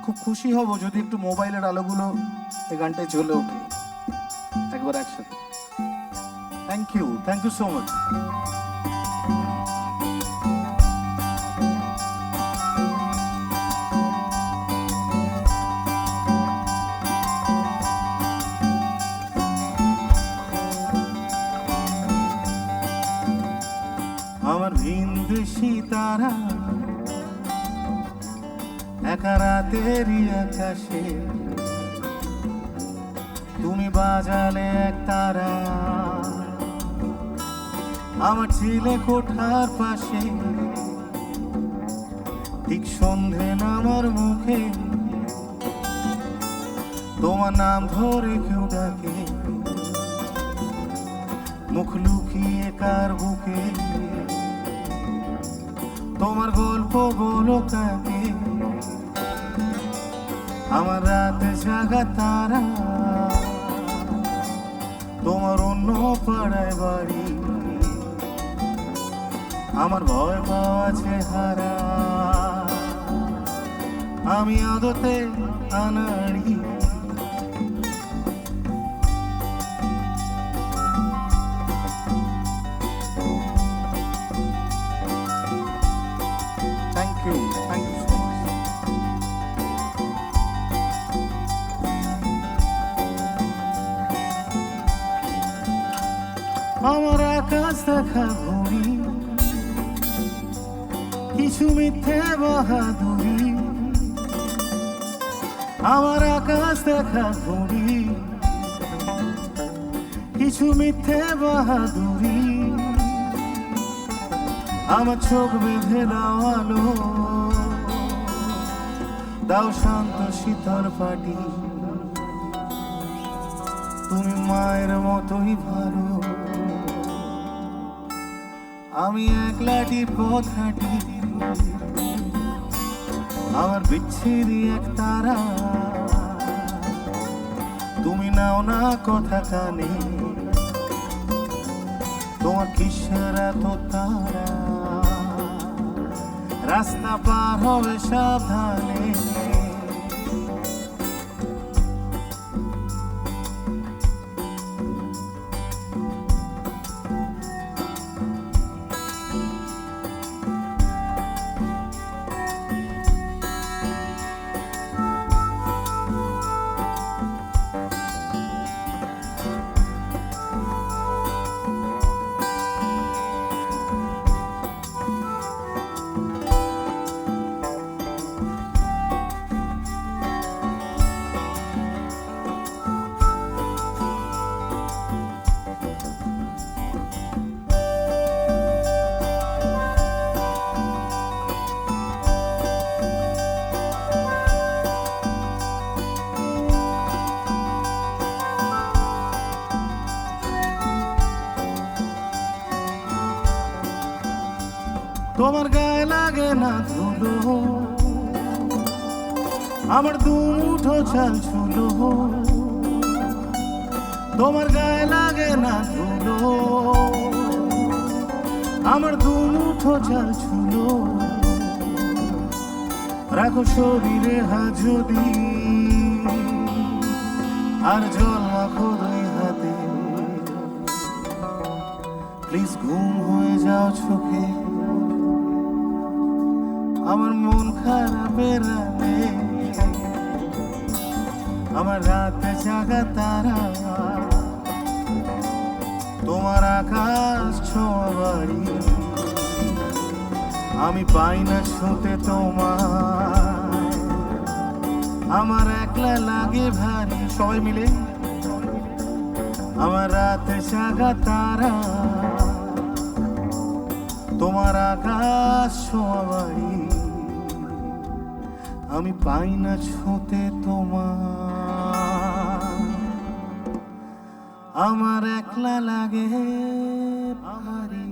খুব খুশি হব যদি একটু মোবাইলের আলোগুলো এই গানটায় জ্বলে ওঠে একবার একসাথে। Thank you so much. আমার ভিনদেশি তারা একা রাতেরই আকাশে, তুমি বাজালে এক তারা আমার ছিলে কোঠার পাশে। ঠিক সন্ধে নামার মুখে তোমার নাম ধরে কেউ ডাকে, মুখ লুকিয়ে কার বুকে তোমার গল্প বলো কাকে। আমার রাতে জাগা তারা তোমার অন্য পাড়ায় বাড়ি, আমার ভয় পাওয়া চেহারা আমি আদতে আনাড়ি। Thank you so much. আমার আকাশ দেখা ঘুরি, কিছু মিথ্যে বাহাদুরি। আমার আকাশ দেখা ঘুরি, কিছু মিথ্যে বাহাদুরি। আমার চোখ বেঁধে দাও আলো, দাও শান্ত শীতল পাটি। তুমি মায়ের মতোই ভালো, আমি একলাটি পথ হাঁটি। আমার বিচ্ছিরি এক তারা, তুমি নাও না কথা কানে। তোমার কিসের এত তারা, রাস্তা পার হবে সাবধানে। তোমার গায়ে লাগে না ধুলো, আমার দুমুঠো চাল ছুলো। তোমার গায়ে লাগে না ধুলো, আমার দুমুঠো চাল ছুলো। রাখো শরীরে হাত যদি, আর জল মাখো দুই হাতে। প্লিজ ঘুম হয়ে যাও চোখে, আমার মন খারাপের রাতে। আমার রাতে জাগা তারা, তোমার আকাশ ছোঁয়া বাড়ি। আমি পাই না ছুঁতে তোমার, আমার একলা লাগে ভারী। সবাই মিলে আমার রাতে জাগা তারা, তোমার আকাশ ছোঁয়া বাড়ি। আমি পাই না ছুঁতে তোমার, আমার একলা লাগে ভারী।